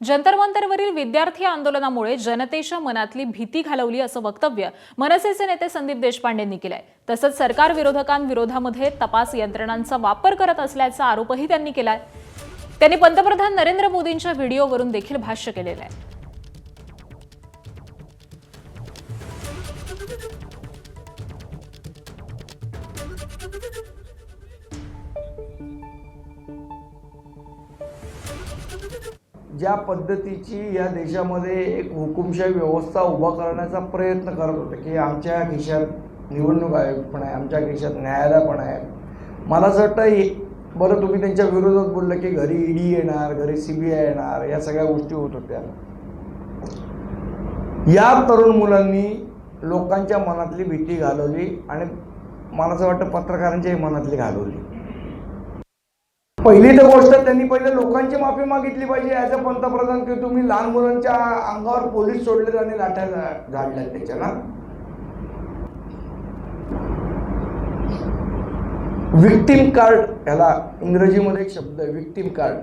जंतर मंतरवरील विद्यार्थी आंदोलनामुळे जनतेच्या मनातली भीती घालवली असं वक्तव्य मनसेचे नेते संदीप देशपांडेंनी केलंय। तसंच सरकार विरोधकांविरोधामध्ये तपास यंत्रणांचा वापर करत असल्याचा आरोपही त्यांनी केलाय। त्यांनी पंतप्रधान नरेंद्र मोदींच्या व्हिडिओवरून देखील भाष्य केलेलं आहे। ज्या पद्धतीची या देशामध्ये एक हुकुमशाही व्यवस्था उभा करण्याचा प्रयत्न करत होते की आमच्या खिशात निवडणूक आयोग पण आहे, आमच्या खिशात न्यायालय पण आहे, मला असं वाटतं बरं तुम्ही त्यांच्या विरोधात बोललं की घरी ईडी येणार, घरी सीबीआय येणार, या सगळ्या गोष्टी होत होत्या। या तरुण मुलांनी लोकांच्या मनातली भीती घालवली आणि मला असं वाटतं पत्रकारांच्याही मनातली घालवली। पहिली तर गोष्ट त्यांनी पहिले लोकांची माफी मागितली पाहिजे ॲज अ पंतप्रधान की तुम्ही लहान मुलांच्या अंगावर पोलीस सोडले आणि लाठ्या झाडल्या त्याच्या ना। विक्टिम कार्ड, याला इंग्रजीमध्ये एक शब्द आहे विक्टिम कार्ड,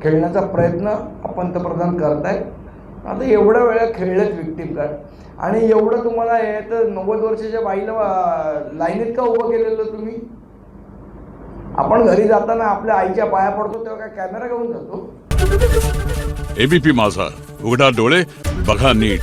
खेळण्याचा प्रयत्न पंतप्रधान करतायत। आता एवढ्या वेळा खेळलेत विक्टिम कार्ड आणि एवढं तुम्हाला हे तर 90 वर्षाच्या बाईला लाईनीत का उभं केलेलं तुम्ही? आपण घरी जाताना आपल्या आईच्या पाया पडतो तेव्हा काय कॅमेरा घेऊन जातो? एबीपी माझा, उघडा डोळे बघा नीट।